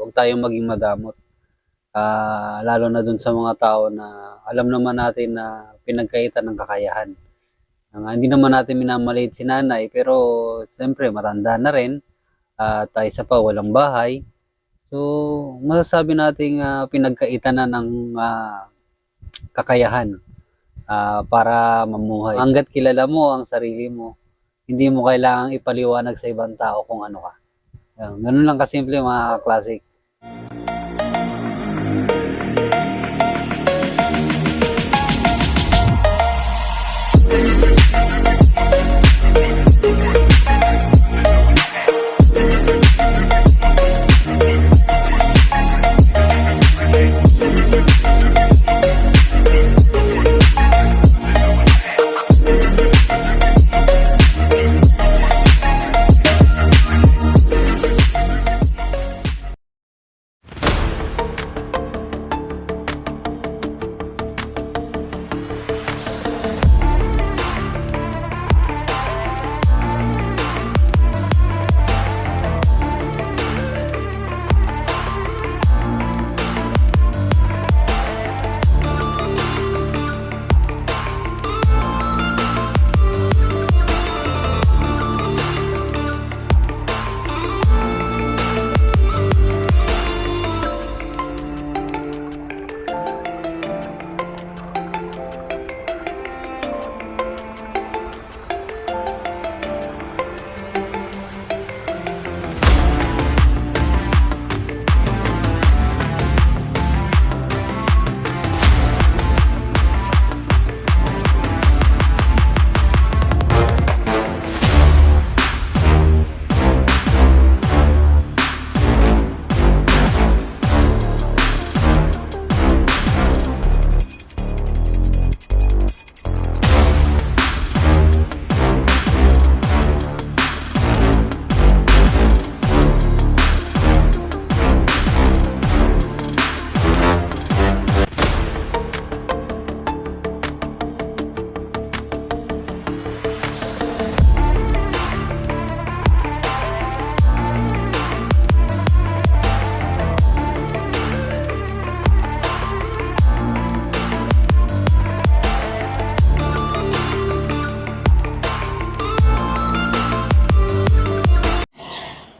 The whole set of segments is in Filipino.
Huwag tayong maging madamot. Lalo na dun sa mga tao na alam naman natin na pinagkaitan ng kakayahan. Hindi naman natin minamaliit si nanay, pero siyempre matanda na rin at isa pa walang bahay. So masasabi nating pinagkaitan na ng kakayahan para mamuhay. Hanggat kilala mo ang sarili mo, hindi mo kailangang ipaliwanag sa ibang tao kung ano ka. Ganun lang kasimple mga classic.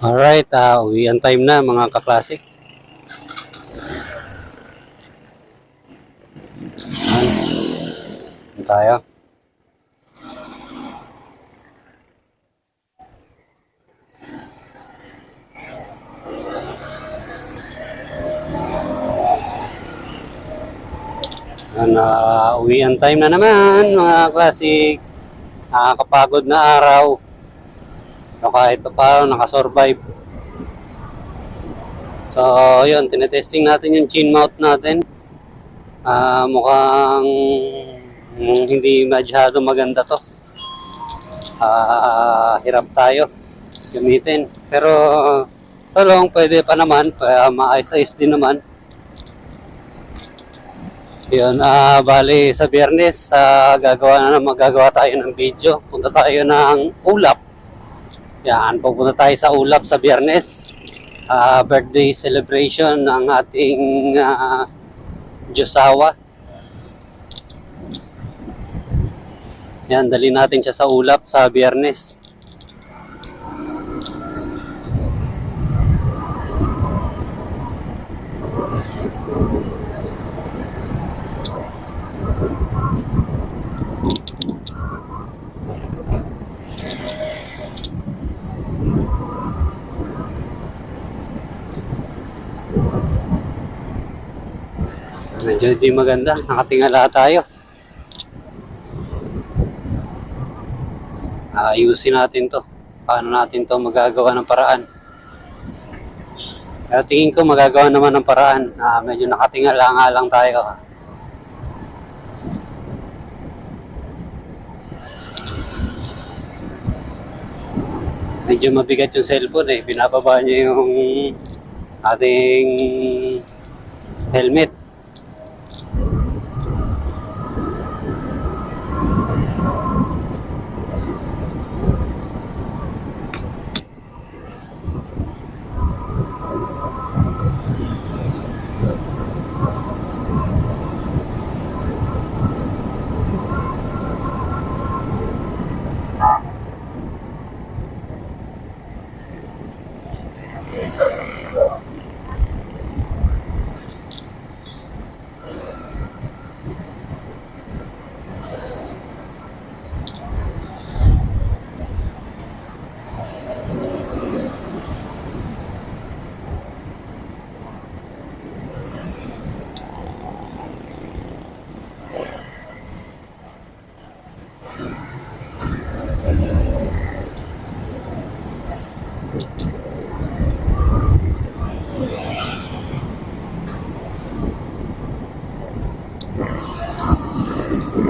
Alright, uwian time na mga ka-classic. Ayan tayo. Uwian time na naman mga classic. Nakakapagod na araw. So kahit pa nakasurvive. So yun, tinetesting natin yung chin mount natin. Mukhang hindi masyado maganda to. Hirap tayo gamitin. Pero talong pwede pa naman, maayos-ayos din naman. Yun, bali sa Biyernes, magagawa tayo ng video. Punta tayo ng Ulap. Yan, pupunta tayo sa Ulap sa Biyernes. Birthday celebration ng ating Diyosawa. Yan, dali natin siya sa Ulap sa Biyernes. Medyo di maganda, nakatingala tayo. Ayusin natin to. Paano natin to magagawa ng paraan? Pero tingin ko magagawa naman ng paraan. Medyo nakatingala nga lang tayo. Medyo mabigat yung cellphone eh. Binababa niya yung ating helmet.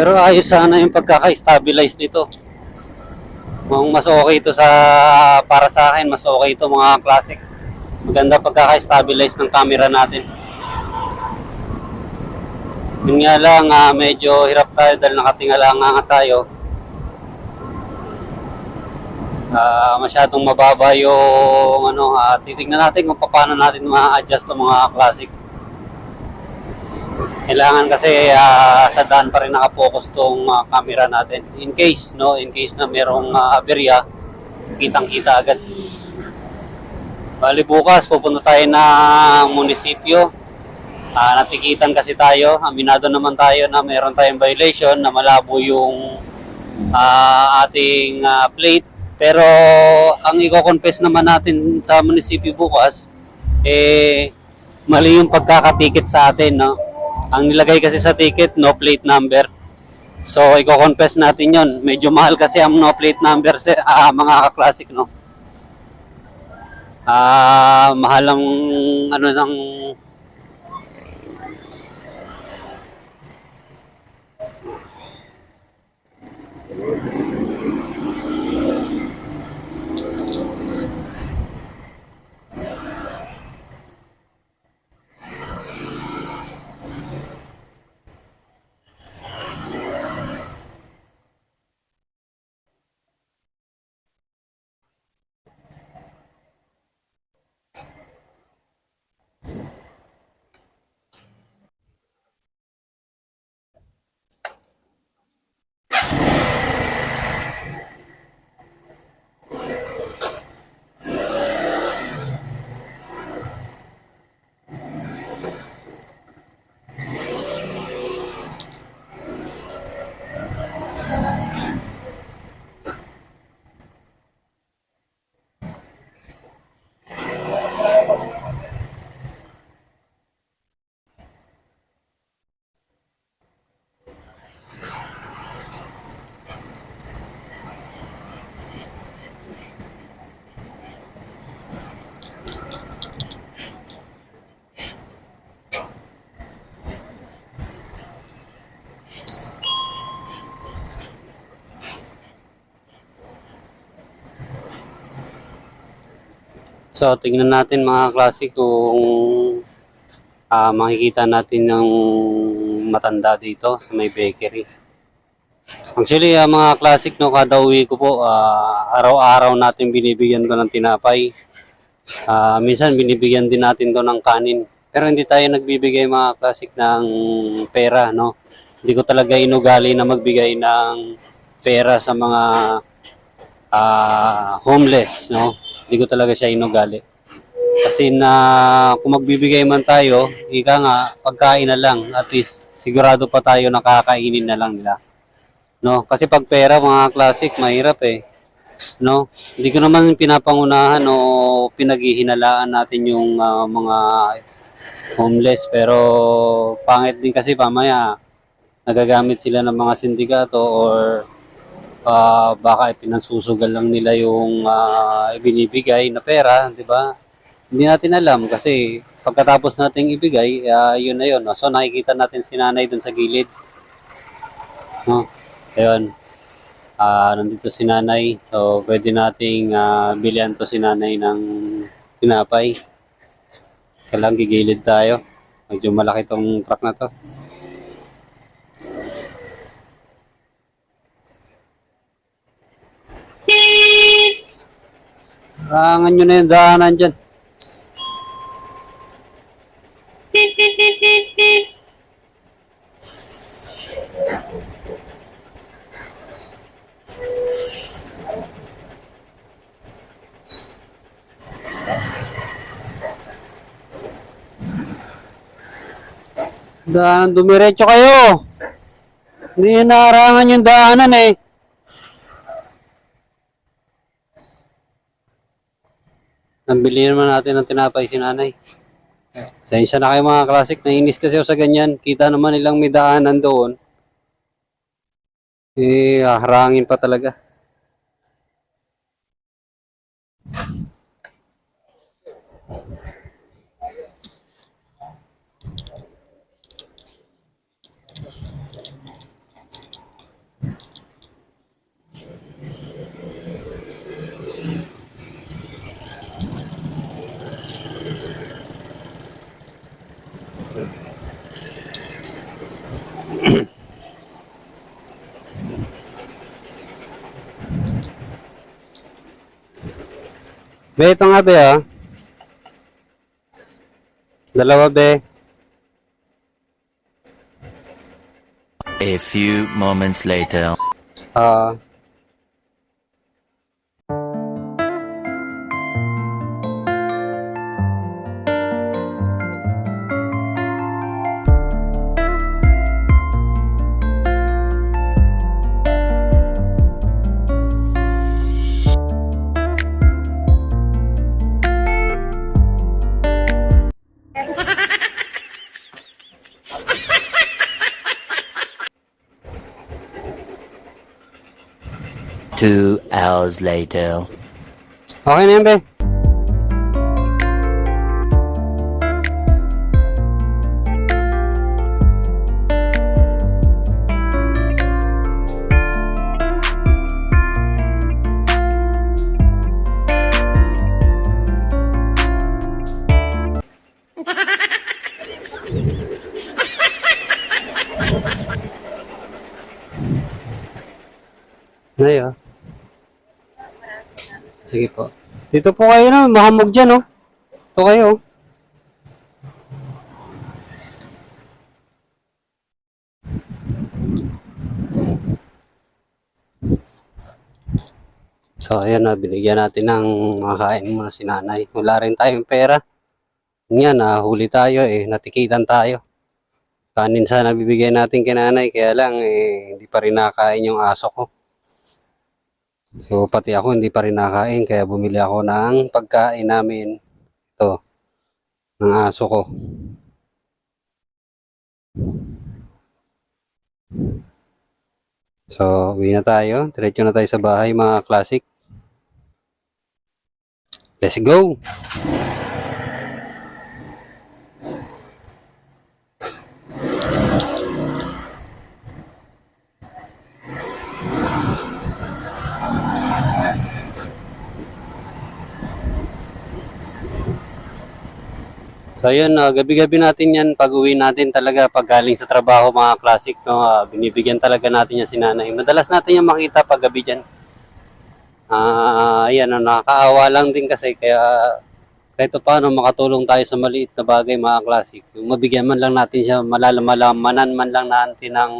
Pero ayos sana yung pagkaka-stabilize nito. Kung mas okay ito para sa akin, mas okay ito mga classic. Maganda pagkaka-stabilize ng camera natin. Yun nga lang, medyo hirap tayo dahil nakatingala nga tayo. Masyadong mababa yung titignan natin kung paano natin ma-adjust ng mga classic. Kailangan kasi sa daan pa rin nakapokus tong camera natin. In case na merong aberya, kitang-kita agad. Bali bukas pupunta tayo ng munisipyo. Natikitan kasi tayo, aminado naman tayo na meron tayong violation na malabo yung ating plate. Pero ang i-confess naman natin sa munisipyo bukas, mali yung pagkakatikit sa atin, no? Ang nilagay kasi sa ticket, no plate number. So i-confess natin yon. Medyo mahal kasi ang no plate number mga ka-classic, no? Mahal ang ng So, tingnan natin mga klase kung makikita natin yung matanda dito sa may bakery. Actually, mga classic, no, kada uwi ko po, araw-araw natin binibigyan to ng tinapay. Minsan binibigyan din natin to ng kanin. Pero hindi tayo nagbibigay mga classic ng pera, no? Hindi ko talaga inugali na magbigay ng pera sa mga homeless, no? Hindi ko talaga siya inugali. Kasi kung magbibigay man tayo, ika nga, pagkain na lang. At least, sigurado pa tayo nakakainin na lang nila. No? Kasi pag pera, mga classic, mahirap eh. No? Hindi ko naman pinapangunahan o pinaghihinalaan natin yung mga homeless. Pero pangit din kasi pamaya, nagagamit sila ng mga sindikato or baka pinansusugal lang nila yung ibinibigay na pera, di ba? Hindi natin alam kasi pagkatapos nating ibigay, yun na yun. No? So nakikita natin si nanay dun sa gilid. No? Ayun. Nandito si nanay. So pwede nating bilihan to si nanay ng tinapay. Kailangan gigilid tayo. Medyo malaki tong truck na to. Rangan nyo na yung daanan dyan. Daanan, dumiretso kayo. Hindi naarangan yung daanan eh. Nambili naman natin ng tinapay si nanay. Sensya na kayo mga classic. Nainis kasi ako sa ganyan. Kita naman nilang may daanan doon. Harangin pa talaga. Be, ito nga be ah. Dalawa be. A few moments later. Ah, Two hours later. okay na yan be. Nay ah. Sige po. Dito po kayo na, mahamog dyan oh. Ito kayo oh. So, ayan na, binigyan natin ng makain muna si nanay. Wala rin tayong pera. Yan, nahuli tayo eh, natikitan tayo. Kanin sana bibigyan natin kay nanay, kaya lang eh, hindi pa rin nakain yung aso ko. So, pati ako hindi pa rin nakain, kaya bumili ako ng pagkain namin. Ito, ng aso ko. So, uwi na tayo. Diretso na tayo sa bahay, mga classic. Let's go! So yun, gabi-gabi natin yan pag uwi natin talaga pag galing sa trabaho mga classic, no, binibigyan talaga natin yan si nanay. Madalas natin yan makita pag gabi dyan. Ayan, nakakaawa lang din kasi kaya kahit paano makatulong tayo sa maliit na bagay mga classic. Yung mabigyan man lang natin siya, malamanan man lang natin ng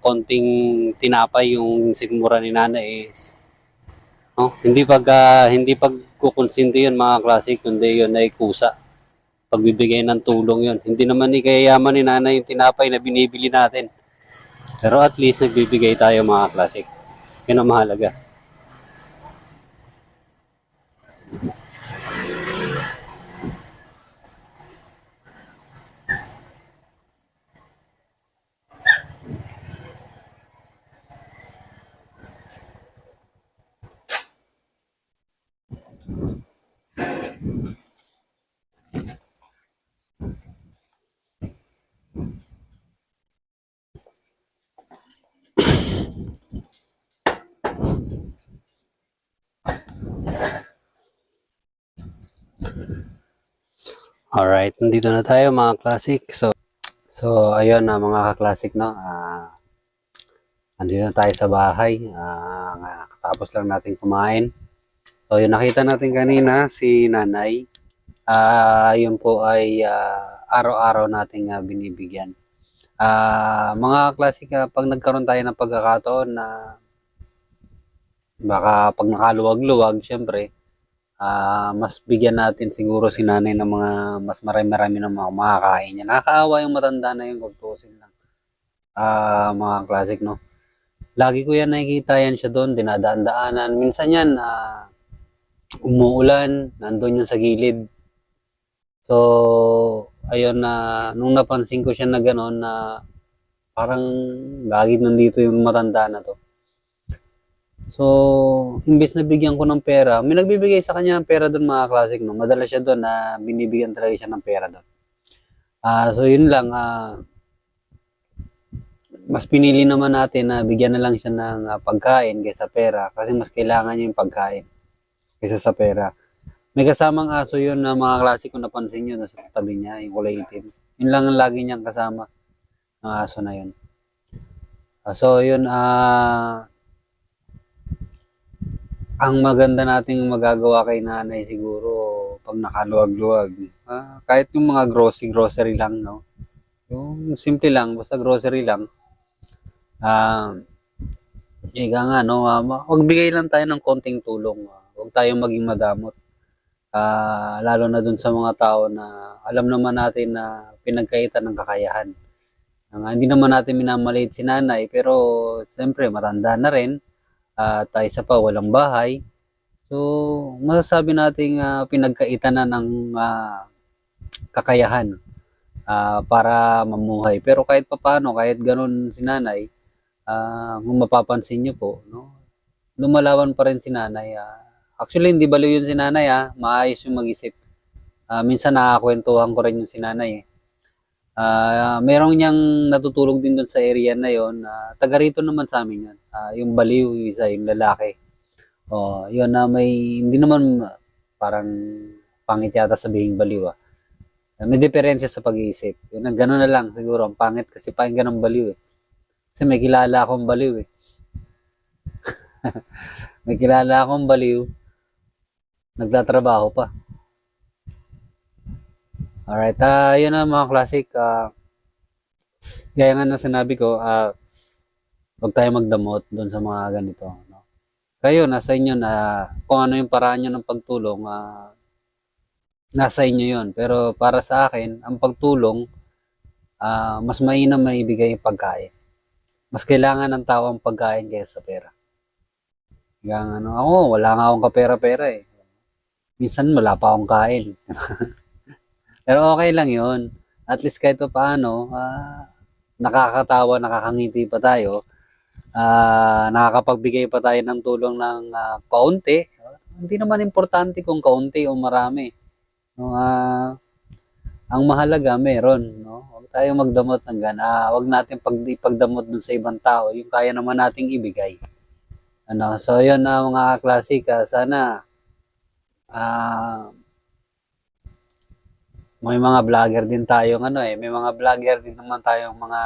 konting tinapay yung sigmura ni nanay is no? Hindi pagkukonsinti yun mga classic, kundi yun ay kusa. Pagbibigay ng tulong yun. Hindi naman ni kayayaman ni nanay yung tinapay na binibili natin. Pero at least nagbibigay tayo mga classic. Yun ang mahalaga. Alright, nandito na tayo mga classic. So ayun na mga ka-classic, no. Nandito na tayo sa bahay. Katapos lang natin kumain. So yun, nakita natin kanina si nanay. Yun po ay araw-araw nating binibigyan. Mga classic, pag nagkaroon tayo ng pagkakataon na baka pag nakaluwag-luwag, syempre, mas bigyan natin siguro si nanay ng mga mas marami-rami ng mga makakain niya. Nakakaawa yung matanda na yung kultusin lang. Mga classic, no? Lagi ko yan nakikita yan siya doon, dinadaan-daanan. Minsan yan, umuulan, nandun yun sa gilid. So, ayun na, nung napansin ko siya na gano'n na parang lagi nandito yung matanda na to. So, imbes na bigyan ko ng pera, may nagbibigay sa kanya ng pera doon mga classic, no? Madala siya doon na binibigyan talaga siya ng pera doon. So, yun lang, mas pinili naman natin na bigyan na lang siya ng pagkain kaysa pera kasi mas kailangan niya yung pagkain kaysa sa pera. May kasamang aso yun na mga klase kung napansin nyo, nasa tabi niya, yung kulay itim. Yun lang ang lagi niyang kasama, ang aso na yun. So yun, ang maganda nating magagawa kay nanay siguro pag nakaluwag-luwag. Kahit yung mga grocery lang, no? Yung simple lang, basta grocery lang. Ika nga, no? Magbigay lang tayo ng konting tulong. Huwag tayong maging madamot. Lalo na dun sa mga tao na alam naman natin na pinagkaitan ng kakayahan. Hindi naman natin minamaliit si nanay, pero siyempre matanda na rin. Tayo sa pa, walang bahay. So, masasabi nating pinagkaitan na ng kakayahan para mamuhay. Pero kahit papano, kahit ganun si nanay, kung mapapansin nyo po, no, lumalawan pa rin si nanay. Actually, hindi baliw yun si nanay, maayos yung mag-isip. Minsan nakakwentuhan ko rin yung si nanay. Merong niyang natutulog din doon sa area na yon. Taga rito naman sa amin yun. Yung baliw, yung isa, yung lalaki. Yun na may, hindi naman parang pangit yata sabihin baliw. May diferensya sa pag-iisip. Yun, gano'n na lang siguro. Ang pangit kasi pakinggan ng baliw. Kasi may kilala akong baliw. May kilala akong baliw. Nagtatrabaho pa. Alright, yun na mga classic. Gaya nga na sinabi ko, huwag tayo magdamot doon sa mga ganito. No? Kayo, nasa inyo na kung ano yung paraan nyo ng pagtulong, nasa inyo yun. Pero para sa akin, ang pagtulong, mas mainam na ibigay yung pagkain. Mas kailangan ng tao ang pagkain kaysa sa pera. Kaya ako, wala nga akong kapera-pera eh. Minsan wala pa akong kain. Pero okay lang yun. At least kahit pa paano, nakakatawa, nakakangiti pa tayo. Nakakapagbigay pa tayo ng tulong ng kaunti. Hindi naman importante kung kaunti o marami. No, ang mahalaga meron. No? Huwag tayong magdamot ng gana. Huwag natin ipagdamot dun sa ibang tao. Yung kaya naman nating ibigay. So yun mga klasik. Sana may mga vlogger din tayong may mga vlogger din naman tayong mga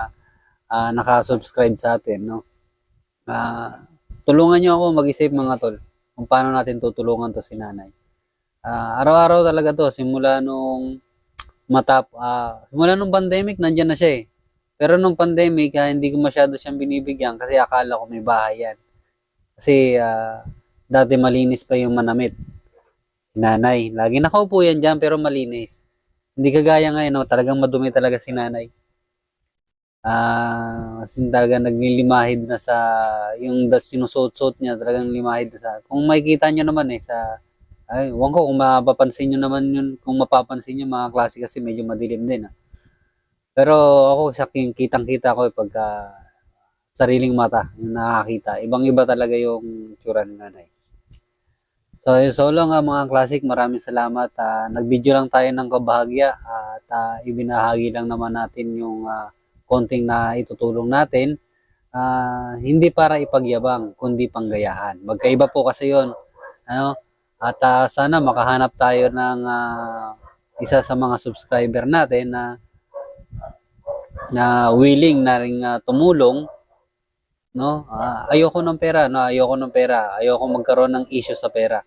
naka-subscribe sa atin, no? Tulungan niyo ako mag-isip mga tol kung paano natin tutulungan to si nanay. Araw-araw talaga to simula nung simula nung pandemic nandiyan na siya eh. Pero nung pandemic hindi ko masyado siyang binibigyan kasi akala ko may bahay yan. Kasi dati malinis pa yung manamit. Si nanay, lagi nakaupo yan dyan pero malinis. Hindi kagaya ngayon, no? Talagang madumi talaga si nanay. Kasi talaga naglilimahid na sa, yung sinusuot-suot niya, talagang limahid na sa, kung makikita nyo naman huwag ko kung mapapansin nyo naman yun, kung mapapansin nyo mga klase kasi medyo madilim din. Pero ako, sa kitang-kita ko pagka sariling mata, yung nakakita, ibang-iba talaga yung tsura ni nanay. So lang mga classic, maraming salamat. Nag-video lang tayo ng kabahagya at ibinahagi lang naman natin yung konting na itutulong natin. Hindi para ipagyabang, kundi panggayahan. Magkaiba po kasi yon. At sana makahanap tayo ng isa sa mga subscriber natin na willing na ring tumulong. No? Ayoko ng pera, no? Ayoko magkaroon ng issue sa pera.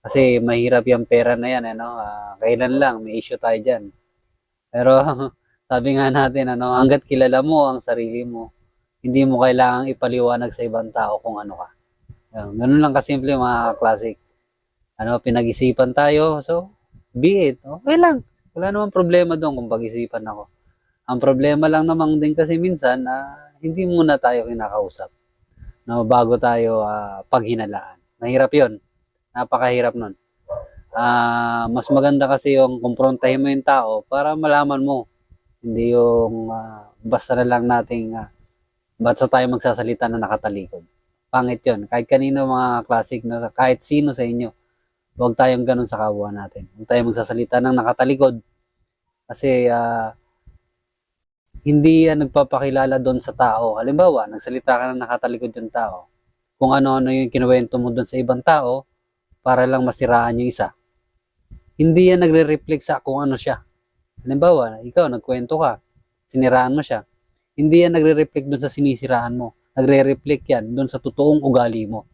Kasi mahirap yung pera na yan, kailan lang, may issue tayo dyan. Pero sabi nga natin, hanggat kilala mo ang sarili mo, hindi mo kailangang ipaliwanag sa ibang tao kung ano ka. Ganun lang kasimple mga classic. Pinag-isipan tayo, so be it. Okay lang. Wala namang problema doon kung pag-isipan ako. Ang problema lang naman din kasi minsan, hindi muna tayo kinakausap. Bago tayo paghinalaan. Mahirap yun. Napakahirap nun. Mas maganda kasi yung kumprontahin mo yung tao para malaman mo. Hindi yung basta na lang nating basta tayo magsasalita na nakatalikod. Pangit yun. Kahit kanino mga classic, kahit sino sa inyo, huwag tayong ganun sa kapwa natin. Huwag tayong magsasalita ng nakatalikod. Kasi hindi nagpapakilala doon sa tao. Halimbawa, nagsalita ka ng nakatalikod yung tao. Kung ano-ano yung kinuwento mo doon sa ibang tao, para lang masiraan yung isa. hindi yan nagre-reflect sa kung ano siya. Halimbawa, ikaw, nagkwento ka, siniraan mo siya. Hindi yan nagre-reflect doon sa sinisiraan mo. Nagre-reflect yan doon sa totoong ugali mo.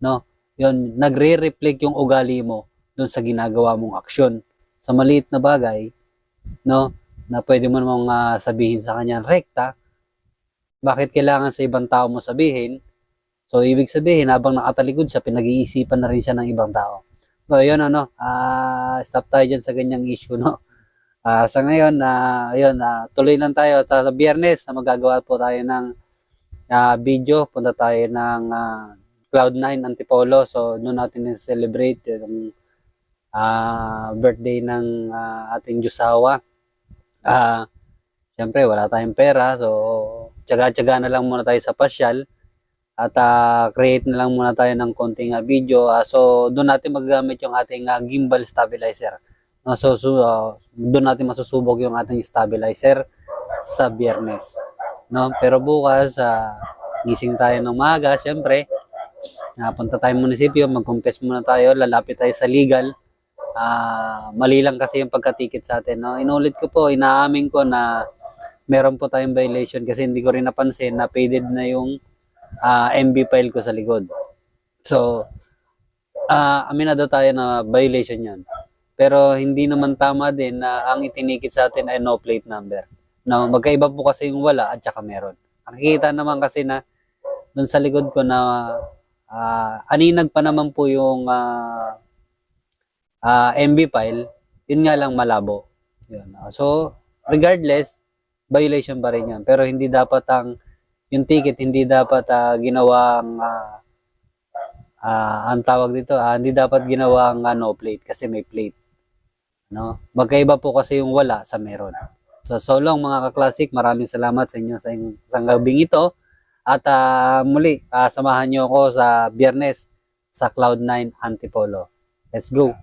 No? Yun, nagre-reflect yung ugali mo doon sa ginagawa mong aksyon. Sa maliit na bagay, no, na pwede mo namang sabihin sa kanya, rekta, bakit kailangan sa ibang tao mo sabihin? So, ibig sabihin, habang nakatalikod siya, pinag-iisipan na rin siya ng ibang tao. So, yun, stop tayo dyan sa ganyang issue, no? Sa ngayon, tuloy lang tayo. Sa Biyernes, magagawa po tayo ng video. Punta tayo ng Cloud9 Antipolo. So, doon natin celebrate yung birthday ng ating Diyosawa. Siyempre, wala tayong pera. So, tsaga-tsaga na lang muna tayo sa pasyal. At create na lang muna tayo ng konting video. So, doon natin magagamit yung ating gimbal stabilizer. So, doon natin masusubok yung ating stabilizer sa Biyernes. No? Pero bukas, gising tayo ng maaga, siyempre. Punta tayong munisipyo, mag-confess muna tayo, lalapit tayo sa legal. Mali lang kasi yung pagkatikit sa atin. No? Inulit ko po, inaamin ko na meron po tayong violation kasi hindi ko rin napansin na faded na yung MB file ko sa likod. So, aminado tayo na violation yan. Pero hindi naman tama din na ang itinikit sa atin ay no plate number. No, magkaiba po kasi yung wala at saka meron. Nakikita naman kasi na doon sa likod ko na aninag pa naman po yung MB file, yun nga lang malabo. Yun. So, regardless, violation pa rin yan. Pero hindi dapat yung ticket hindi dapat ginawang ang tawag dito, hindi dapat ginawang no plate kasi may plate. No? Magkaiba po kasi yung wala sa meron. So long mga ka-classic, maraming salamat sa inyo sa gabing ito. At muli, samahan niyo ako sa Biyernes sa Cloud9 Antipolo. Let's go!